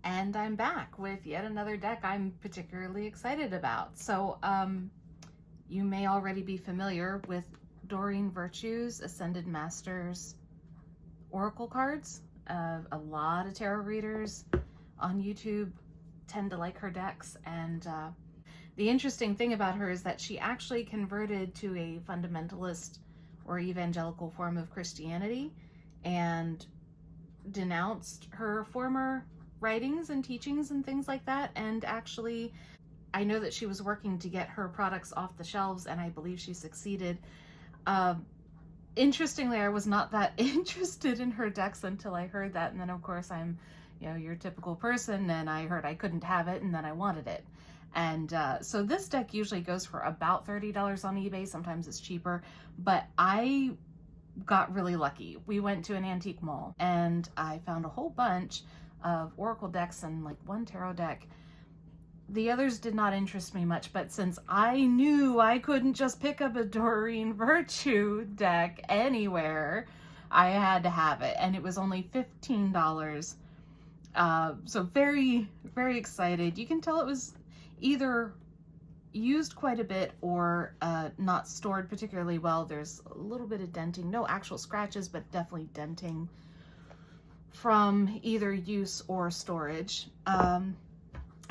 And I'm back with yet another deck I'm particularly excited about. So you may already be familiar with Doreen Virtue's Ascended Masters Oracle cards. A lot of tarot readers on YouTube tend to like her decks, and the interesting thing about her is that she actually converted to a fundamentalist or evangelical form of Christianity and denounced her former writings and teachings and things like that. And actually, I know that she was working to get her products off the shelves, and I believe she succeeded. Interestingly, I was not that interested in her decks until I heard that, and then of course I'm, your typical person, and I heard I couldn't have it, and then I wanted it. And so this deck usually goes for about $30 on eBay. Sometimes it's cheaper, but I got really lucky. We went to an antique mall and I found a whole bunch of Oracle decks and like one tarot deck. The others did not interest me much, but since I knew I couldn't just pick up a Doreen Virtue deck anywhere, I had to have it, and it was only $15. So very, very excited. You can tell it was either used quite a bit or not stored particularly well. There's a little bit of denting, no actual scratches, but definitely denting from either use or storage.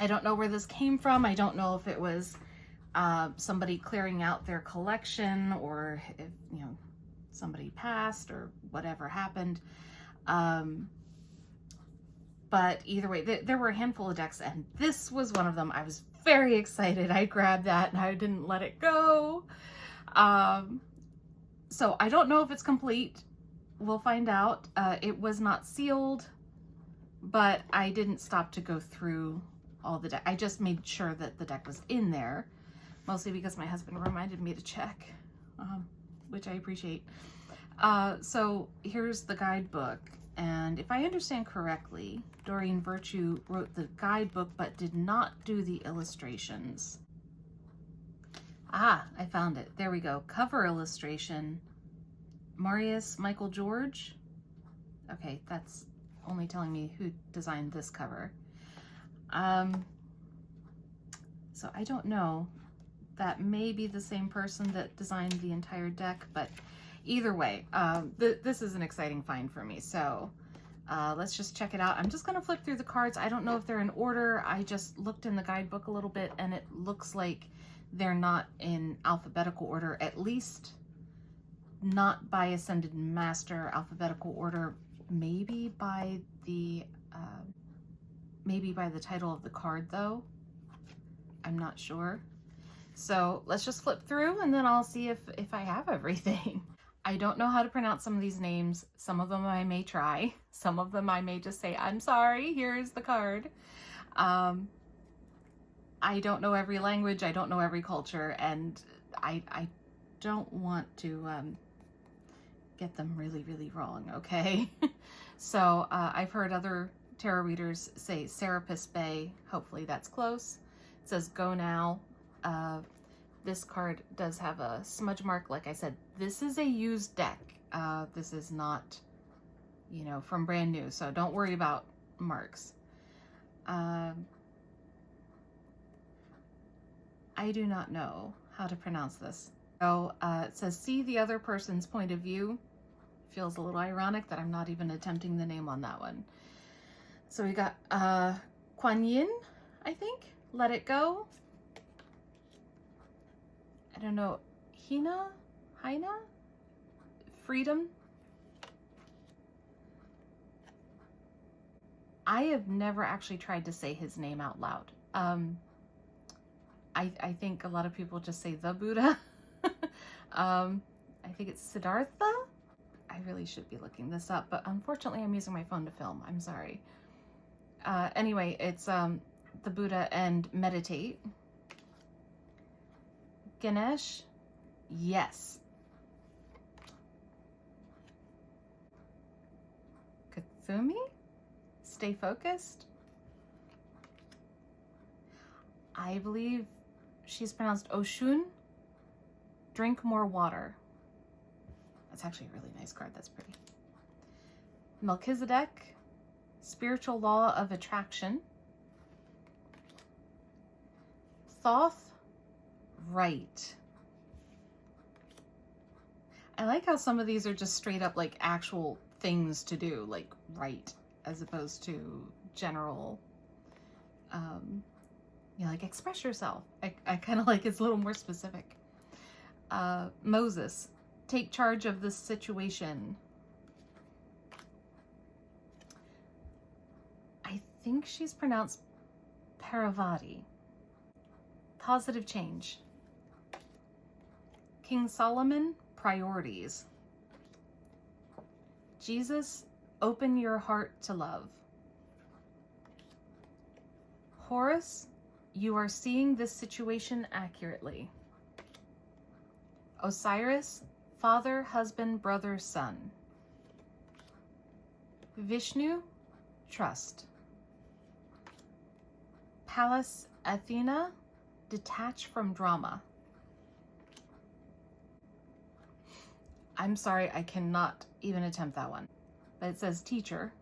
I don't know where this came from. I don't know if it was somebody clearing out their collection, or if somebody passed or whatever happened. But either way, there were a handful of decks, and this was one of them. I was very excited. I grabbed that and I didn't let it go. So I don't know if it's complete. We'll find out. It was not sealed, but I didn't stop to go through all the deck. I just made sure that the deck was in there, mostly because my husband reminded me to check, which I appreciate. So here's the guidebook. And if I understand correctly, Doreen Virtue wrote the guidebook but did not do the illustrations. Ah, I found it. There we go. Cover illustration, Marius Michael George. Okay, that's only telling me who designed this cover. So I don't know. That may be the same person that designed the entire deck, but either way, this is an exciting find for me. So let's just check it out. I'm just going to flip through the cards. I don't know if they're in order. I just looked in the guidebook a little bit, and it looks like they're not in alphabetical order, at least not by Ascended Master alphabetical order. Maybe by the title of the card, though. I'm not sure. So let's just flip through, and then I'll see if I have everything. I don't know how to pronounce some of these names. Some of them I may try. Some of them I may just say, I'm sorry, here's the card. I don't know every language. I don't know every culture, and I don't want to get them really, really wrong, okay? So I've heard other tarot readers say Serapis Bay. Hopefully that's close. It says go now. This card does have a smudge mark. Like I said, this is a used deck. This is not, from brand new, so don't worry about marks. I do not know how to pronounce this. So it says, see the other person's point of view. Feels a little ironic that I'm not even attempting the name on that one. So we got Kuan Yin, I think. Let it go. I don't know. Haina? Freedom. I have never actually tried to say his name out loud. I think a lot of people just say the Buddha. I think it's Siddhartha. I really should be looking this up, but unfortunately I'm using my phone to film. I'm sorry. Anyway, it's the Buddha and meditate. Ganesh, yes. Kathumi, stay focused. I believe she's pronounced Oshun, drink more water. That's actually a really nice card. That's pretty. Melchizedek, spiritual law of attraction, Thoth, right. I like how some of these are just straight up like actual things to do, like right, as opposed to general, like express yourself. I kind of like it's a little more specific. Moses, take charge of this situation. I think she's pronounced Paravati. Positive change. King Solomon, priorities. Jesus, open your heart to love. Horus, you are seeing this situation accurately. Osiris, father, husband, brother, son. Vishnu, trust. Pallas Athena, detach from drama. I'm sorry, I cannot even attempt that one. But it says teacher.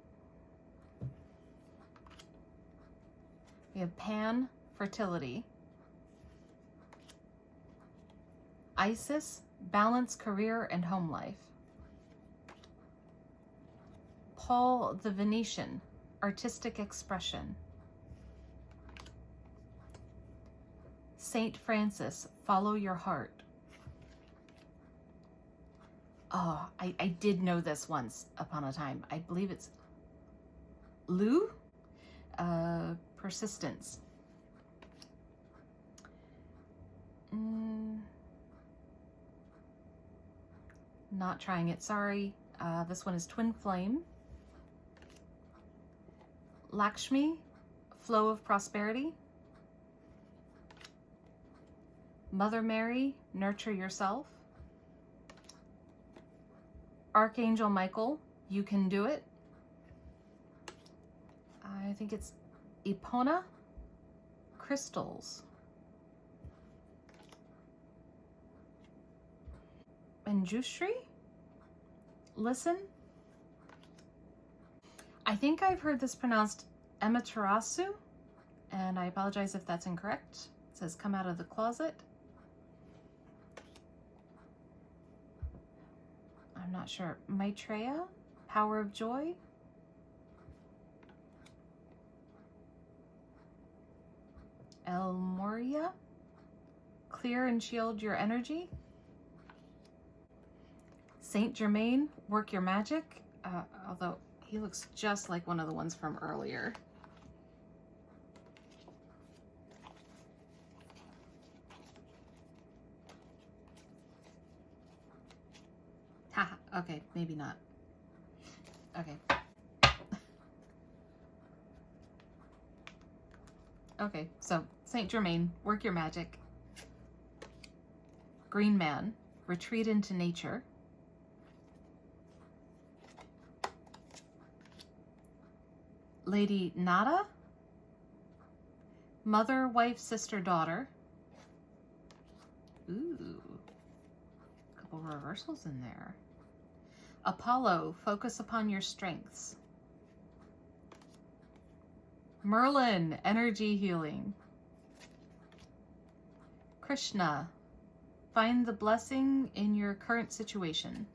We have Pan, fertility. Isis, balance career and home life. Paul the Venetian, artistic expression. Saint Francis, follow your heart. Oh, I did know this once upon a time. I believe it's Lou? Persistence. Not trying it, sorry. This one is Twin Flame. Lakshmi, flow of prosperity. Mother Mary, nurture yourself. Archangel Michael, you can do it. I think it's Epona, crystals. Manjushri, listen. I think I've heard this pronounced Amaterasu, and I apologize if that's incorrect. It says come out of the closet. I'm not sure. Maitreya, power of joy. El Moria, clear and shield your energy. Saint Germain, work your magic. Although he looks just like one of the ones from earlier. Haha, okay, maybe not. Okay. Okay, so Saint Germain, work your magic. Green Man, retreat into nature. Lady Nada, mother, wife, sister, daughter. Ooh, a couple reversals in there. Apollo, focus upon your strengths. Merlin, energy healing. Krishna, find the blessing in your current situation.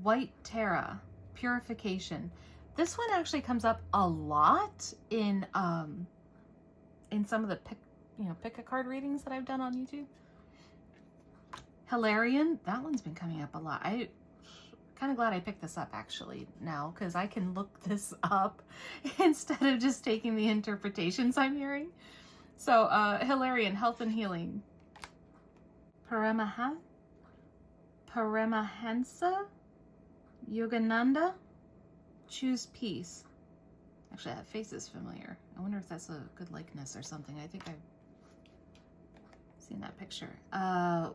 White Tara, purification. This one actually comes up a lot in some of the pick a card readings that I've done on YouTube. Hilarion, that one's been coming up a lot. I'm kind of glad I picked this up actually now, because I can look this up instead of just taking the interpretations I'm hearing. So Hilarion, health and healing. Paramahansa, Yogananda, choose peace. Actually, that face is familiar. I wonder if that's a good likeness or something. I think I've seen that picture.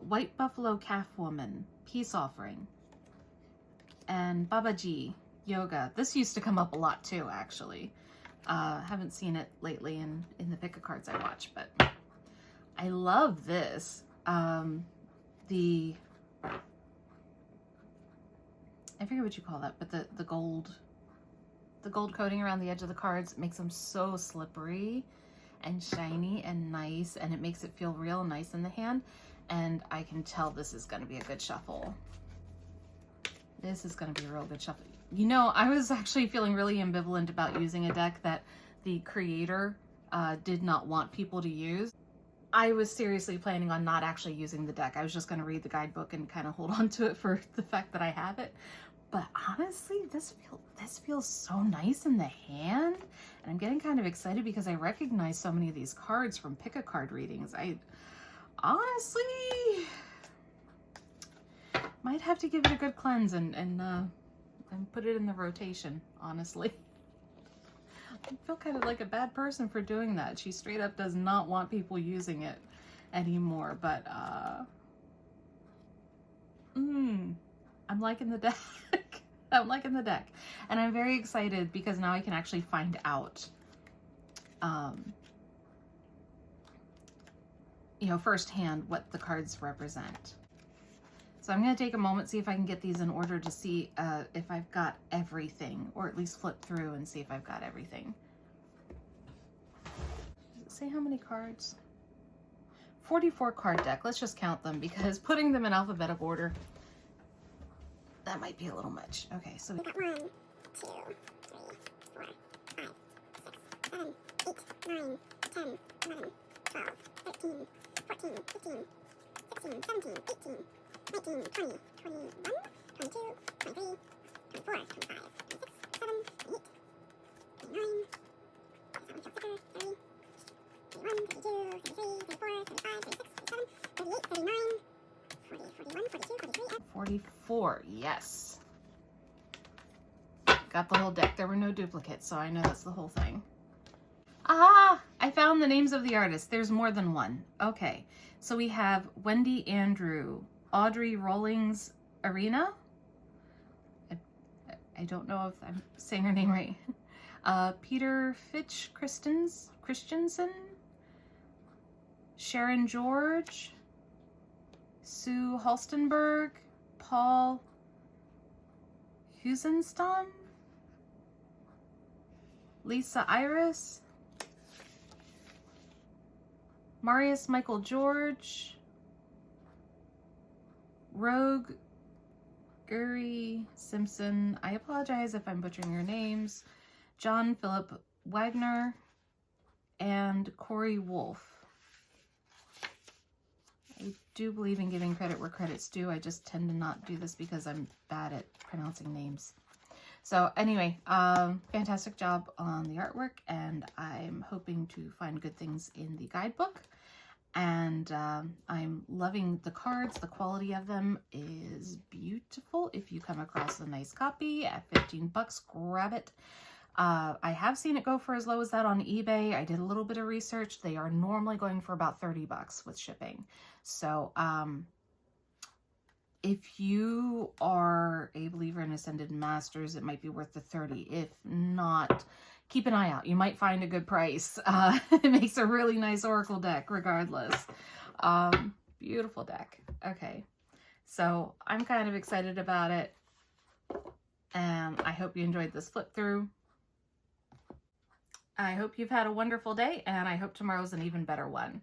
White Buffalo Calf Woman, peace offering. And Babaji, yoga. This used to come up a lot too, actually. Haven't seen it lately in the pick of cards I watch, but I love this. I forget what you call that, but the The gold coating around the edge of the cards makes them so slippery and shiny and nice, and it makes it feel real nice in the hand. And I can tell this is going to be a good shuffle. This is going to be a real good shuffle. You know, I was actually feeling really ambivalent about using a deck that the creator did not want people to use. I was seriously planning on not actually using the deck. I was just going to read the guidebook and kind of hold on to it for the fact that I have it. But honestly, this feels so nice in the hand. And I'm getting kind of excited because I recognize so many of these cards from pick-a-card readings. I honestly might have to give it a good cleanse and put it in the rotation, honestly. I feel kind of like a bad person for doing that. She straight up does not want people using it anymore, but I'm liking the deck. I'm liking the deck. And I'm very excited because now I can actually find out, you know, firsthand what the cards represent. So I'm going to take a moment, see if I can get these in order to see if I've got everything, or at least flip through and see if I've got everything. Does it say how many cards? 44 card deck. Let's just count them because putting them in alphabetical order, that might be a little much. Okay, so we got 1, 2, 3, 4, 5, 6, 7, 8, 9, 10, 11, 12, 13, 14, 15, 16, 17, 18, 19, 20, 21, 22, 23, 24, 25, 26, 27, 28, 29, 30, 31, 32, 33, 34, 35, 36, 37, 38, 39, 40, 41, 42, 43, and 44. Yes. Got the whole deck. There were no duplicates, so I know that's the whole thing. Ah! I found the names of the artists. There's more than one. Okay. So we have Wendy Andrew, Audrey Rollings Arena. I don't know if I'm saying her name right. Peter Fitch Christensen, Sharon George, Sue Halstenberg, Paul Husenstam, Lisa Iris, Marius Michael George, Rogue Guri Simpson. I apologize if I'm butchering your names. John Philip Wagner, and Corey Wolf. I do believe in giving credit where credit's due. I just tend to not do this because I'm bad at pronouncing names. So anyway, fantastic job on the artwork, and I'm hoping to find good things in the guidebook. And I'm loving the cards. The quality of them is beautiful. If you come across a nice copy at 15 bucks, grab it. I have seen it go for as low as that on eBay. I did a little bit of research. They are normally going for about 30 bucks with shipping. So if you are a believer in Ascended Masters, it might be worth the 30. If not, keep an eye out. You might find a good price. It makes a really nice Oracle deck regardless. Beautiful deck. Okay, so I'm kind of excited about it, and I hope you enjoyed this flip through. I hope you've had a wonderful day, and I hope tomorrow's an even better one.